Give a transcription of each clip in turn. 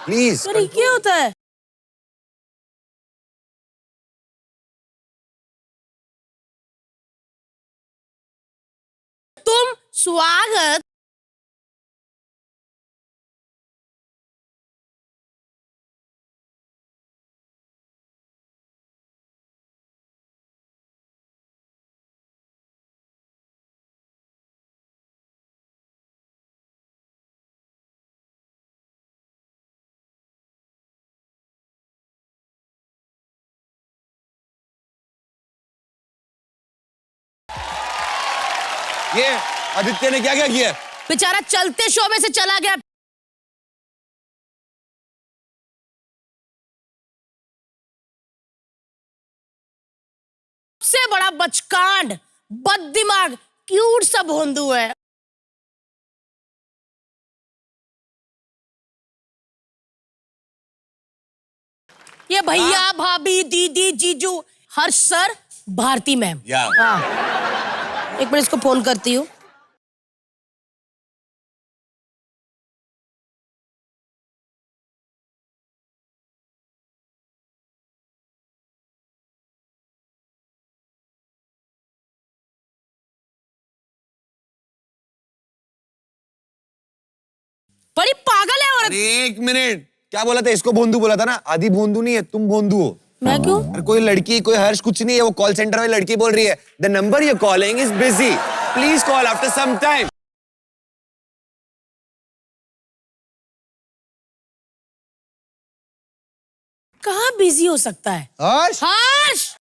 Please. Sir ये क्या होता है? तुम स्वागत ये आदित्य ने क्या क्या किया? बेचारा चलते शो में से चला गया। सबसे बड़ा बचकांड, बददिमाग, क्यूट सा भोंदू है। ये भैया, भाभी, दीदी, जीजू, हर्ष सर, भारती मैम। हाँ, एक मिनट इसको फोन करती हूँ। बड़ी पागल है औरत। एक मिनट, क्या बोला था? इसको भोंदू बोला था ना? आदि भोंदू नहीं है, तुम भोंदू हो। मैं क्यों? अरे कोई लड़की, कोई हर्ष कुछ नहीं है, वो कॉल सेंटर वाली लड़की बोल रही है the number you calling is busy, please call after some time. कहाँ बिजी हो सकता है? हर्ष, हर्ष!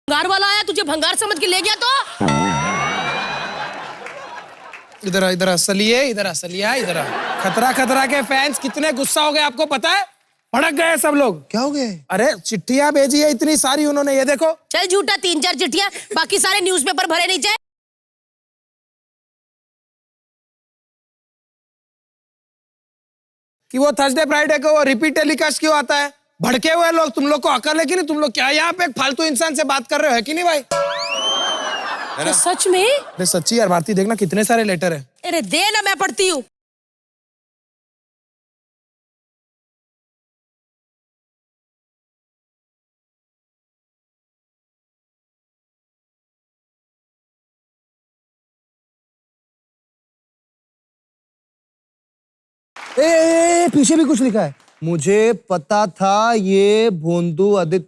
भंगार वाला आया, तुझे भंगार समझ के ले गया तो? इधर इधर असलिए, इधर असलिया, इधर खतरा खतरा के फैंस कितने गुस्सा हो गए आपको पता है? भड़क गए सब लोग। क्या हो गए? अरे चिट्ठियां भेजी है इतनी सारी उन्होंने, ये देखो। चल झूठा, 3-4 चिट्ठियां, बाकी सारे न्यूज़पेपर भरे नीचे। कि वो थर्सडे फ्राइडे को वो रिपीट टेलीकास्ट क्यों आता है? भड़के हुए लोग, तुम लोग को अकल है कि नहीं? तुम लोग क्या यहाँ पे एक फालतू इंसान से बात कर रहे हो, है कि नहीं भाई? तो सच में? अरे सच्ची यार भारती, देखना कितने सारे लेटर है। अरे दे ना, मैं पढ़ती हूँ। पीछे भी कुछ लिखा है। मुझे पता था ये भोंदू आदित्य।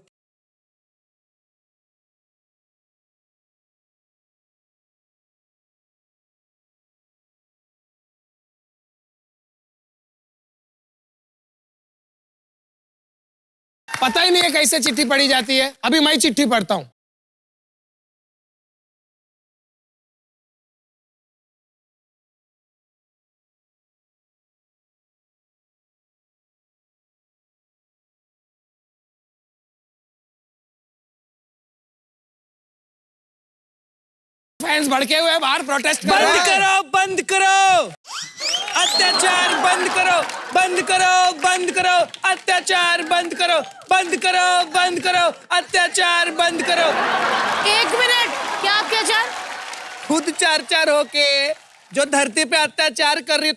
पता ही नहीं है कैसे चिट्ठी पढ़ी जाती है। अभी मैं चिट्ठी पढ़ता हूँ। फैंस भड़के हुए बाहर प्रोटेस्ट कर रहे हैं। बंद करो, बंद करो, अत्याचार बंद करो, बंद करो, बंद करो, अत्याचार बंद करो, बंद करो, बंद करो, अत्याचार बंद करो। 1 मिनट, क्या अत्याचार? खुद 4-4 होके जो धरती पे अत्याचार कर रही।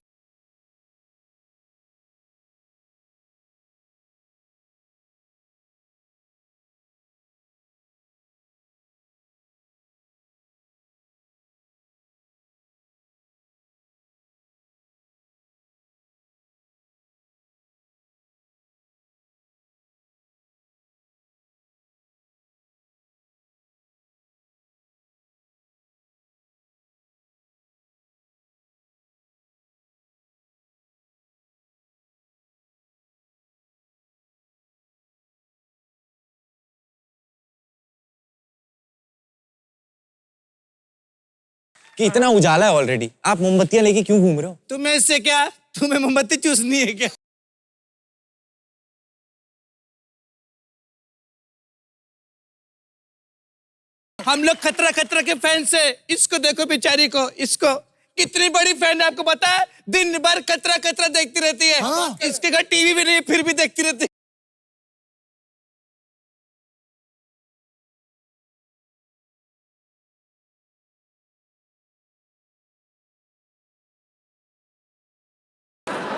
कि इतना उजाला है ऑलरेडी, आप मोमबत्तियां लेके क्यों घूम रहे हो? तुम्हें इससे क्या? तुम्हें मोमबत्ती चूसनी है क्या? हम लोग खतरा खतरा के फैंस है। इसको देखो बेचारी को, इसको कितनी बड़ी फैन है आपको पता है? दिन भर खतरा खतरा देखती रहती है। इसके घर टीवी भी नहीं, फिर भी देखती रहती है।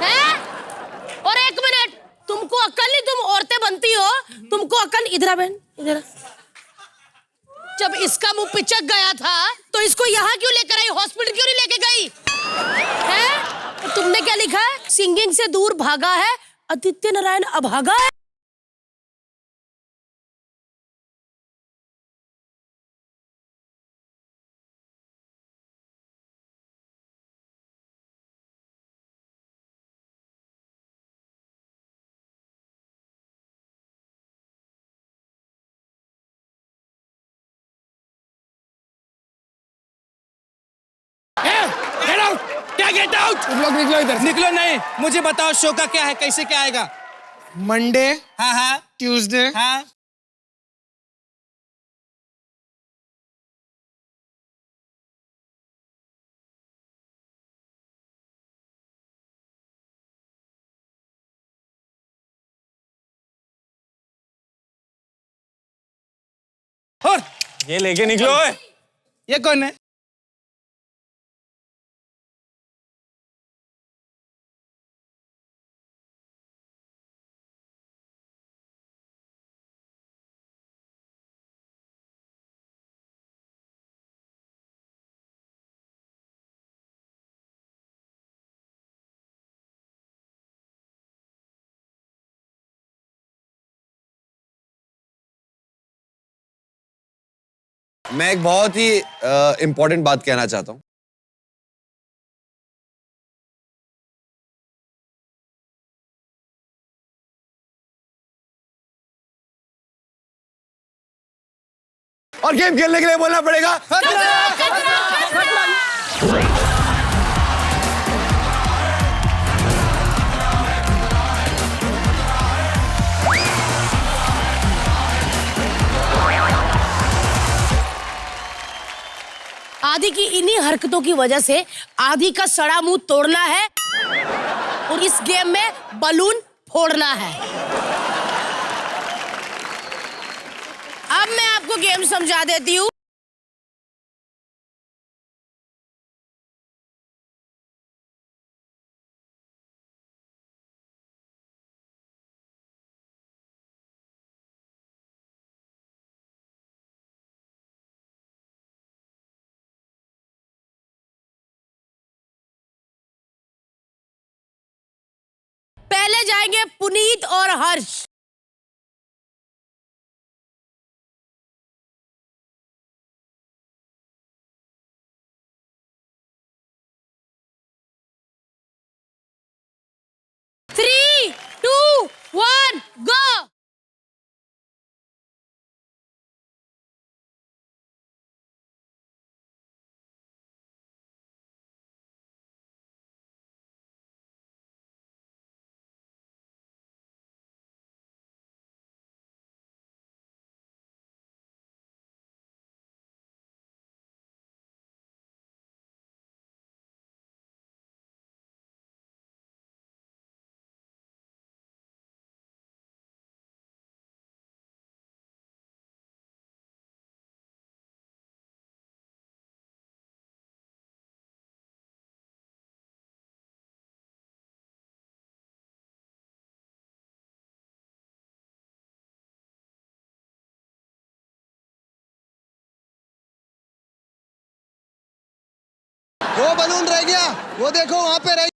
हैं? और एक मिनट, तुमको अक्ल नहीं? तुम औरतें बनती हो, तुमको अक्ल? इधर आ बहन, इधर आ। जब इसका मुंह पिचक गया था तो इसको यहाँ क्यों लेकर आई? हॉस्पिटल क्यों नहीं लेके गई? हैं? तो तुमने क्या लिखा है? सिंगिंग से दूर भागा है आदित्य नारायण अभागा है। Get out! क्या गेट आउट? तुम लोग निकलो इधर से। निकलो नहीं। मुझे बताओ शो का क्या है, कैसे क्या आएगा? मंडे, हाँ हाँ ट्यूसडे, हाँ। और ये लेके निकलो। ये कौन है? मैं एक बहुत ही इंपॉर्टेंट बात कहना चाहता हूं। और गेम खेलने के लिए बोलना पड़ेगा आदि की इन्हीं हरकतों की वजह से आदि का सड़ा मुंह तोड़ना है और इस गेम में बलून फोड़ना है। अब मैं आपको गेम समझा देती हूँ। पहले जाएंगे पुनीत और हर्ष। थ्री, टू, वन, गो। वो बलून रह गया, वो देखो वहां पे रह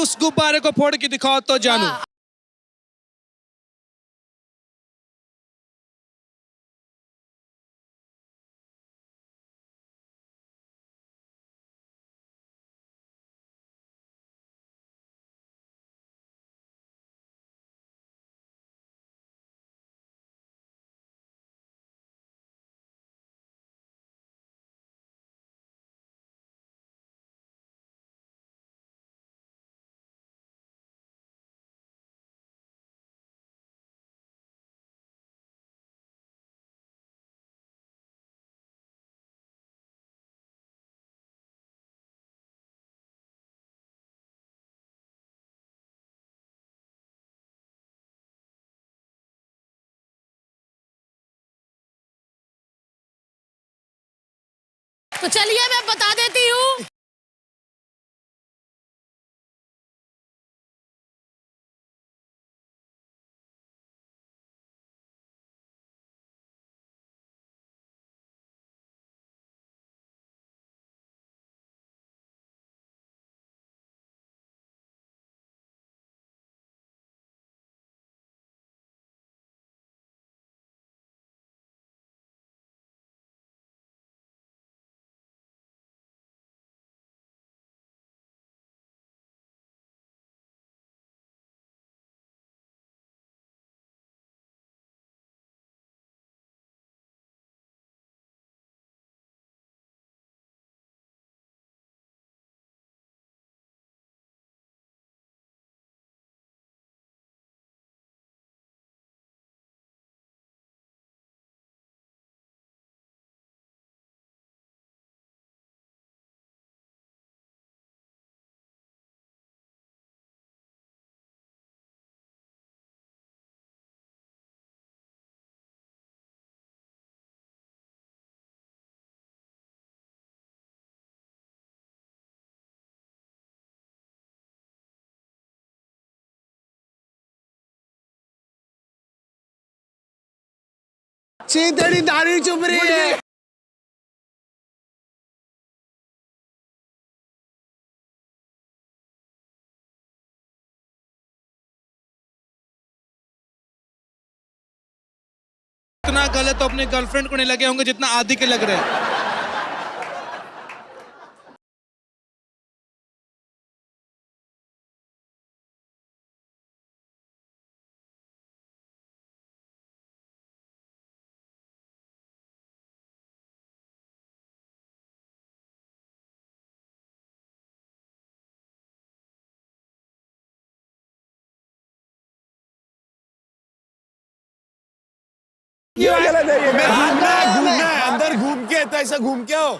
उस गुब्बारे को फोड़ के दिखाओ तो जानू। हाँ। तो चलिए मैं बता देती हूँ। तेरी दाढ़ी चुभ रही है। इतना गलत तो अपने गर्लफ्रेंड को नहीं लगे होंगे जितना आदि के लग रहे हैं। घूमना है अंदर घूम के तो ऐसा घूम के आओ।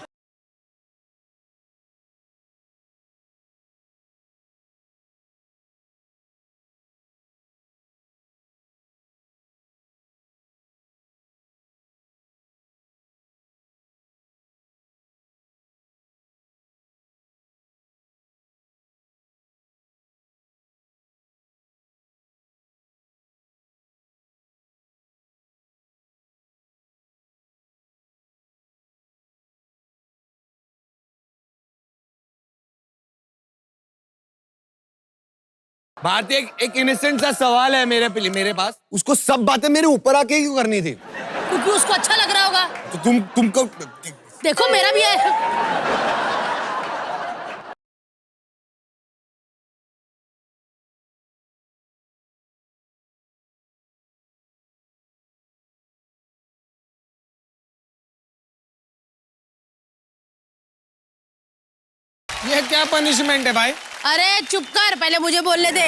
भारती एक इनोसेंट सा सवाल है मेरे पास। उसको सब बातें मेरे ऊपर आके क्यों करनी थी? क्योंकि उसको अच्छा लग रहा होगा। तो तुमको देखो मेरा भी है। ये क्या पनिशमेंट है भाई? अरे चुप कर, पहले मुझे बोलने दे।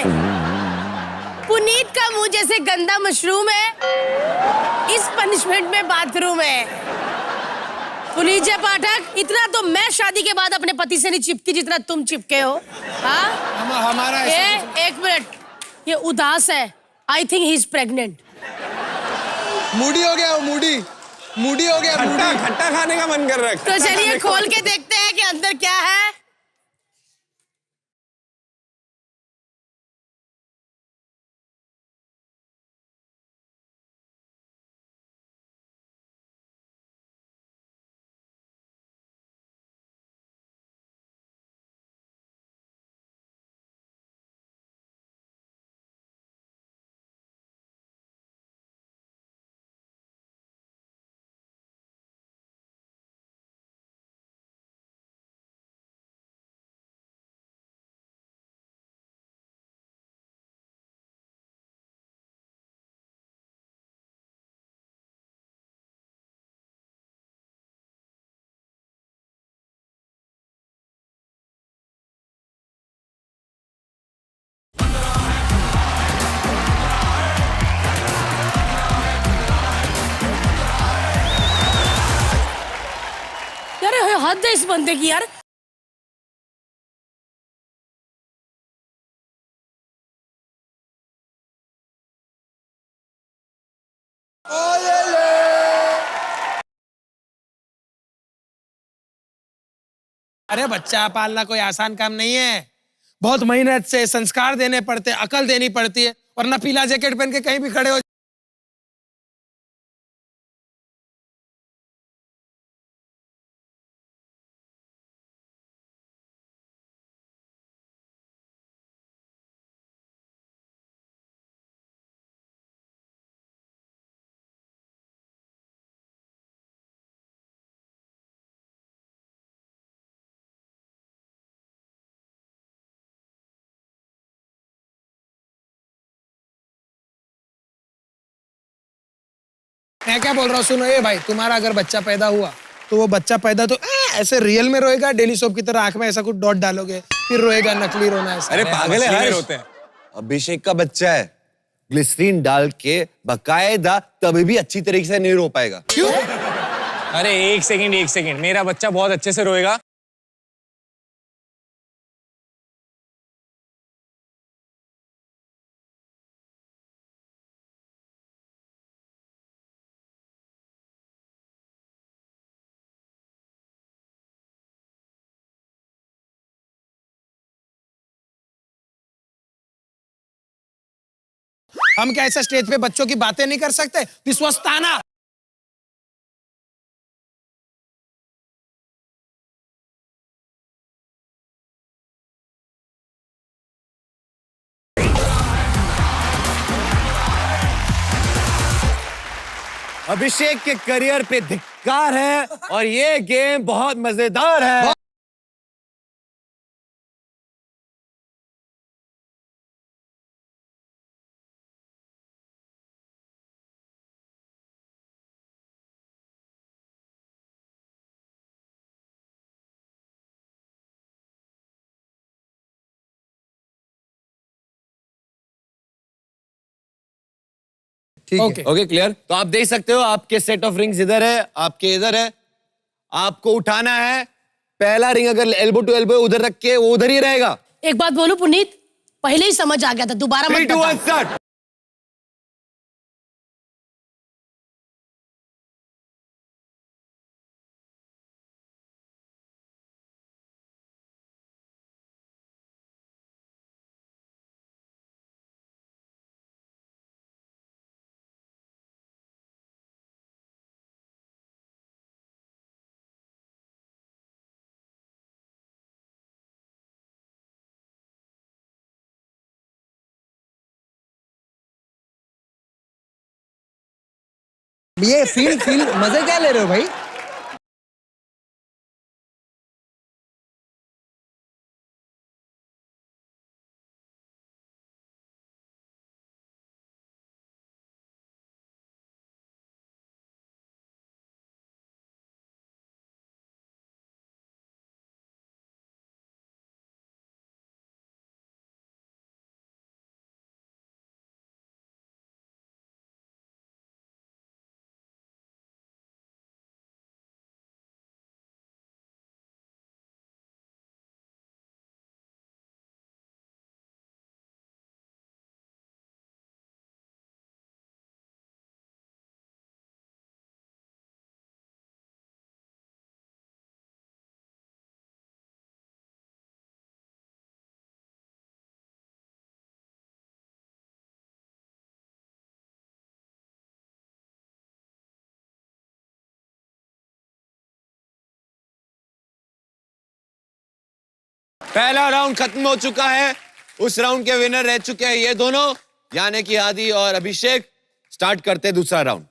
पुनीत का मुंह जैसे गंदा मशरूम है, इस पनिशमेंट में बाथरूम है। पुनीत जय पाठक, इतना तो मैं शादी के बाद अपने पति से नहीं चिपकी जितना तुम चिपके हो। हाँ हमारा एक मिनट, ये उदास है। I think he is pregnant. Moody हो गया, मूडी हो गया। खट्टा खाने का मन कर रहा है। तो चलिए खोल के देखते हैं कि अंदर क्या है। हद है इस बंदे की यार। अरे बच्चा पालना कोई आसान काम नहीं है, बहुत मेहनत से संस्कार देने पड़ते, अकल देनी पड़ती है, वरना पीला जैकेट पहन के कहीं भी खड़े हो। मैं क्या बोल रहा हूँ सुनो, ये भाई तुम्हारा अगर बच्चा पैदा हुआ तो वो बच्चा पैदा तो ऐसे रियल में रोएगा, डेली सोप की तरह आंख में ऐसा कुछ डॉट डालोगे फिर रोएगा, नकली रोना ऐसा? अरे पागल है हर्ष, होते हैं। अभिषेक का बच्चा है, ग्लिसरीन डाल के बकायदा, तभी भी अच्छी तरीके से नहीं रो पाएगा। क्यों? अरे एक सेकंड, मेरा बच्चा बहुत अच्छे से रोएगा। हम क्या ऐसा स्टेज पे बच्चों की बातें नहीं कर सकते? विश्वस्ताना। अभिषेक के करियर पे धिक्कार है और ये गेम बहुत मजेदार है। ठीक ओके। है। Okay clear. तो आप देख सकते हो आपके सेट ऑफ रिंग्स इधर है, आपके इधर है। आपको उठाना है, पहला रिंग अगर एल्बो टू एल्बो उधर रख के वो उधर ही रहेगा। एक बात बोलूं पुनीत, पहले ही समझ आ गया था, दोबारा 3, मत 2, बता। 1 स्टार्ट। ये फील फील मजे क्या ले रहे हो भाई? पहला राउंड खत्म हो चुका है। उस राउंड के विनर रह चुके हैं ये दोनों, यानी कि आदि और अभिषेक। स्टार्ट करते हैं दूसरा राउंड।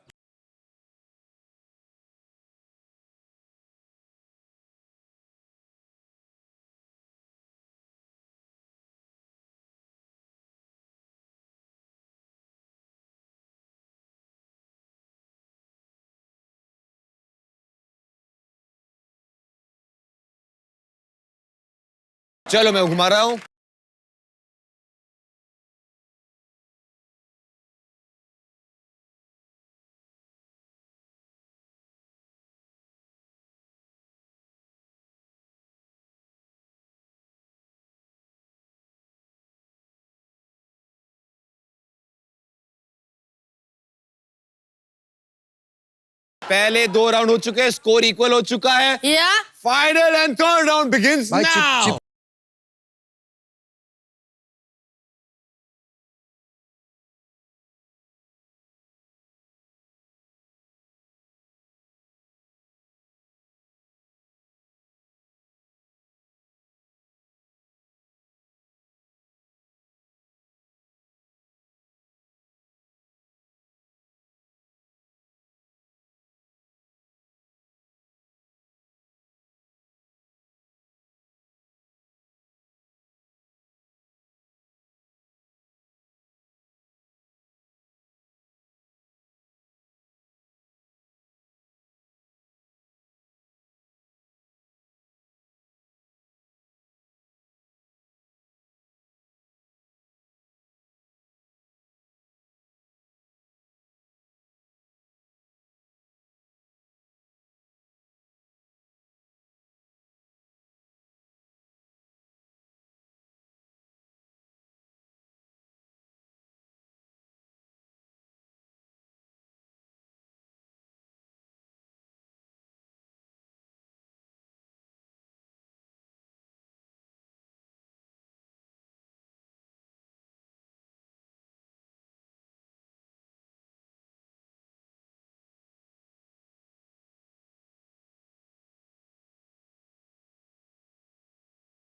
चलो मैं घुमा रहा हूं। पहले 2 राउंड हो चुके हैं, स्कोर इक्वल हो चुका है। या final and third round begins भाई, चिप- नाउ। चिप-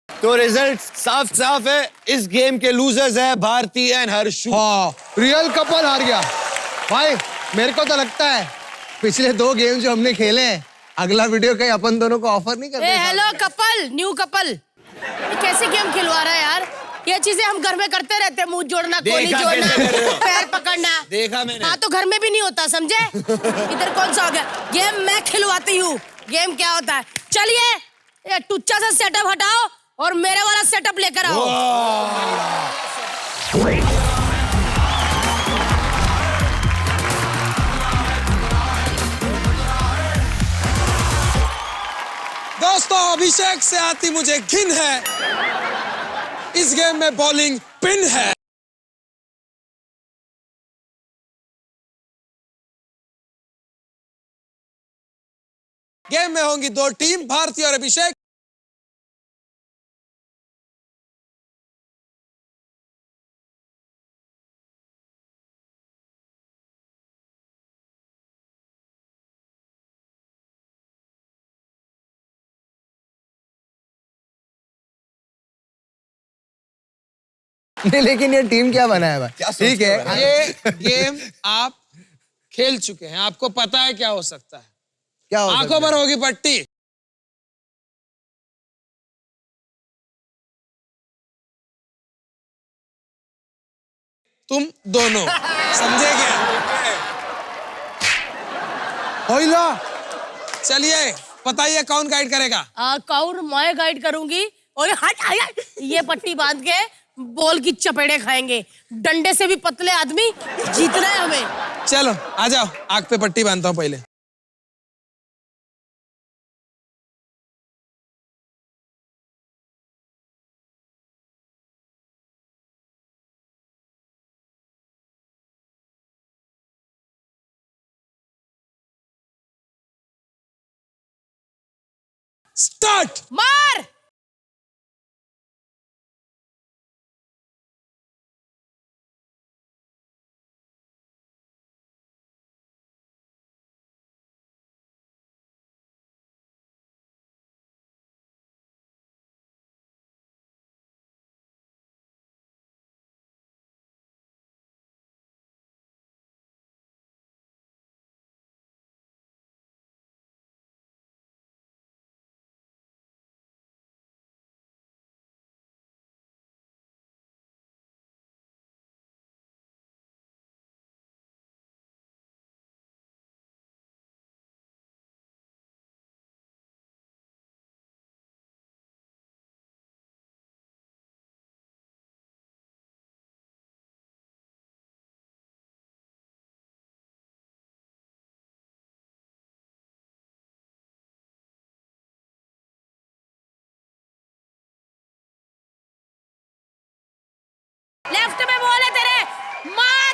तो रिजल्ट साफ साफ है, इस गेम के लूजर्स है भारती एंड हर्षू। हाँ, रियल कपल हार गया भाई। मेरे को तो लगता है पिछले 2 गेम जो हमने खेले हैं, अगला वीडियो कहीं अपन दोनों को ऑफर नहीं करते। हेलो कपल, न्यू कपल, ये कैसे गेम खिलवा रहा है यार? ये चीजें हम घर में करते रहते हैं, मुंह जोड़ना, कोली देखा जोड़ना, कैसे कर रहे हो? पैर पकड़ना। देखा मैंने। हाँ, तो घर में भी नहीं होता, समझे? इधर कौन सा हो गया? गेम मैं खिलवाती हूँ। गेम क्या होता है? चलिए, ये टुच्चा सा सेटअप हटाओ और मेरे वाला सेटअप लेकर आओ। दोस्तों, अभिषेक से आती मुझे घिन है। इस गेम में बॉलिंग पिन है। गेम में होंगी 2 टीम, भारती और अभिषेक। नहीं, लेकिन ये टीम क्या बना है भाई? ठीक है, ये गेम आप खेल चुके हैं, आपको पता है क्या हो सकता है। क्या हो आंखों पर होगी पट्टी। तुम दोनों समझे क्या? होइला। चलिए, बताइए कौन गाइड करेगा? कौन? मैं गाइड करूंगी। और हट, हट, ये पट्टी बांध के बॉल की चपेड़े खाएंगे। डंडे से भी पतले आदमी, जीतना है हमें। चलो आ जाओ, आग पे पट्टी बांधता हूँ पहले। स्टार्ट। मार। लेफ्ट में बॉल है तेरे। मार।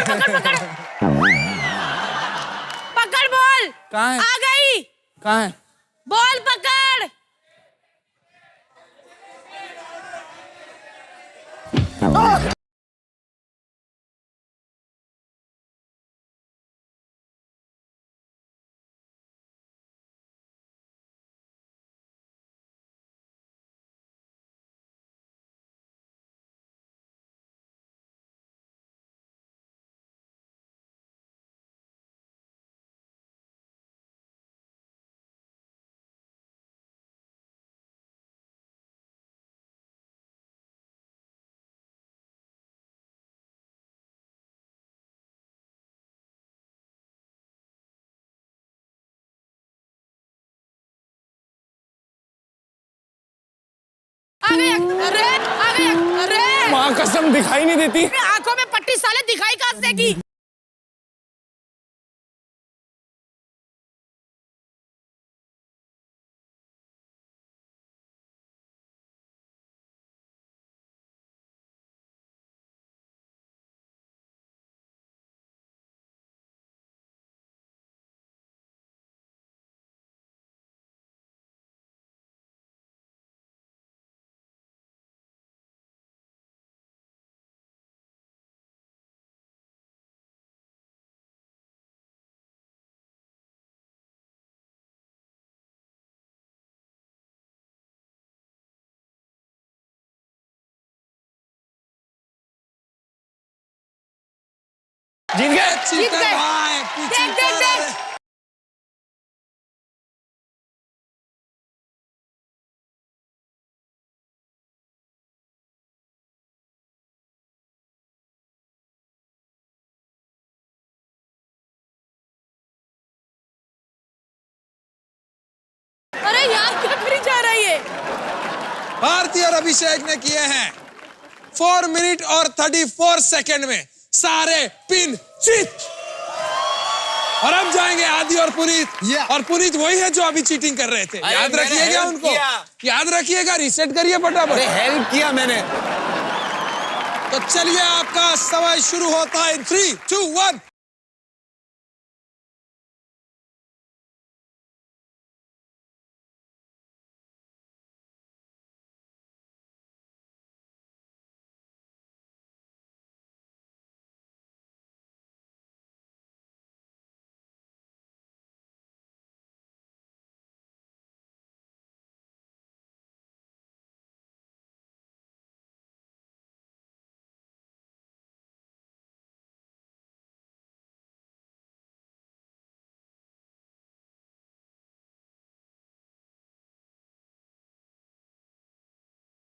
पकड़ पकड़ पकड़ बॉल। कहाँ है? आ गई। कहाँ है? बॉल पकड़। आ गया। अरे आ गया। अरे माँ कसम दिखाई नहीं देती। आंखों में पट्टी साले दिखाई कहां से देगी। जीत गए। जीत गए। भाई, देख देख देख। अरे यार क्या करी जा रहा है ये। भारतीय और अभिषेक ने किए हैं 4 मिनट और 34 सेकंड में सारे पिन जीत। और अब जाएंगे आदि और पुनीत। Yeah. और पुनीत वही है जो अभी चीटिंग कर रहे थे। अरे याद मैंने रखिएगा help उनको। किया। याद रखिएगा, रिसेट करिए फटाफट। अरे हेल्प किया मैंने। तो चलिए आपका समय शुरू होता है 3, 2, 1।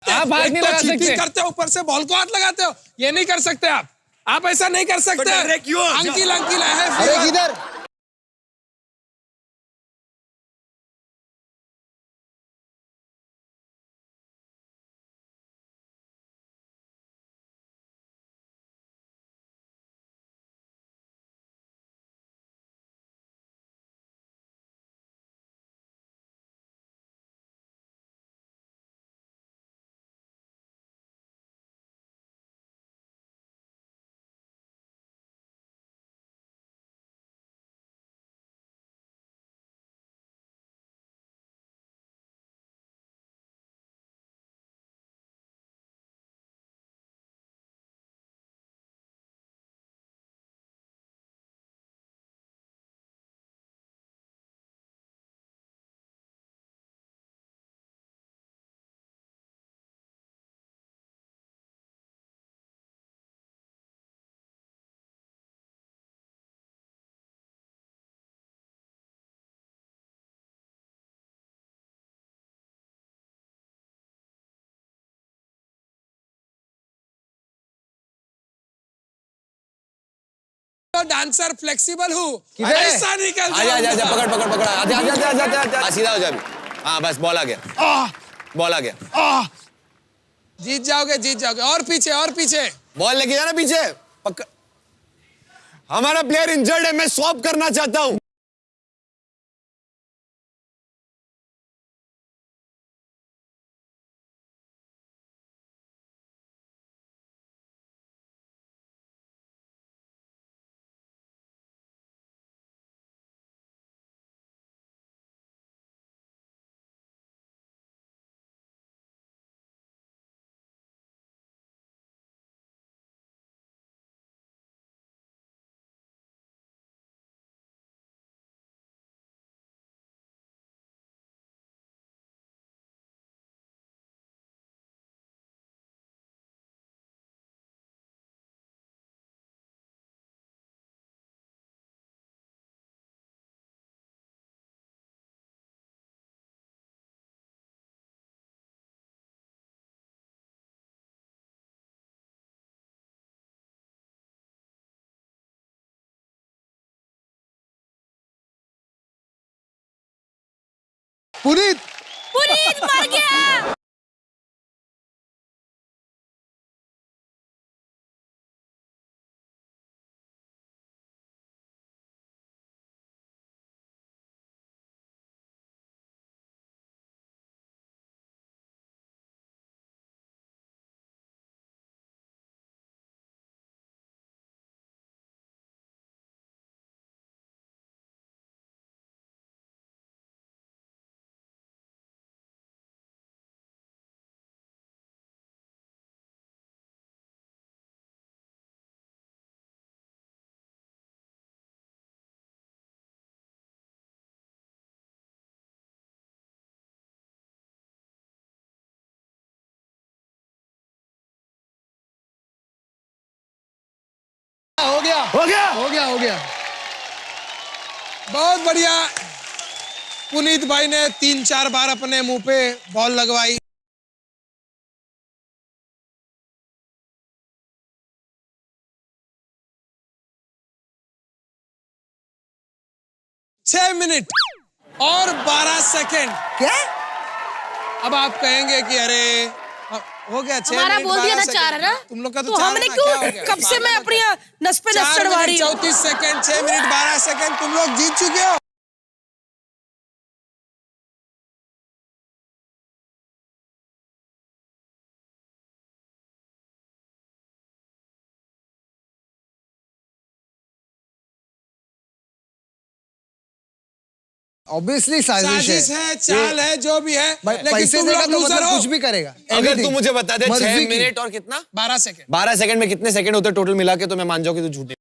आप हाथ एक नहीं तो लगा चीटिंग सकते। करते हो, ऊपर से बॉल को हाथ लगाते हो। ये नहीं कर सकते आप ऐसा नहीं कर सकते। डर रहे क्यों? अंकिल अंकिल है अरे किधर डांसर फ्लेक्सिबल हूँ। किधर है? ऐसा निकल आजा आजा आजा, पकड़ पकड़ पकड़, आजा आजा आजा आजा आजा, आजा सीधा हो जा अभी। हाँ बस बॉल आ गया, बॉल आ गया। जीत जाओगे। और पीछे बॉल लेके जाना पीछे। पकड़। हमारा प्लेयर इंजर्ड है, मैं स्वैप करना चाहता हूँ। पुनीत पुनीत मर गया। हो गया हो गया। हो गया हो गया। बहुत बढ़िया। पुनीत भाई ने 3-4 बार अपने मुंह पे बॉल लगवाई। छह मिनट और 12 सेकेंड। क्या? अब आप कहेंगे कि अरे हो गया 6 हमारा मिनट बोल दिया 12 था 4 है ना? सेकंड। तुम लोग का तो 4 हमने है ना, क्या हो क्यों गया? कब से मैं अपनी नस पे नस 4 चढ़वा रही मिनट हूँ? 34 सेकंड, 6 मिनट 12 सेकंड, तुम लोग जीत चुके हो। ऑब्वियसली साजिश साजिश है, चाल है, जो भी है, लेकिन पैसे तुम देगा लोग तो लूजर मतलब हो। कुछ भी करेगा। अगर Anything. तू मुझे बता दे 6 मर्जी की। मिनट और कितना 12 सेकंड। 12 सेकंड में कितने सेकंड होते टोटल मिला के, तो मैं मान जाऊं कि तू झूठी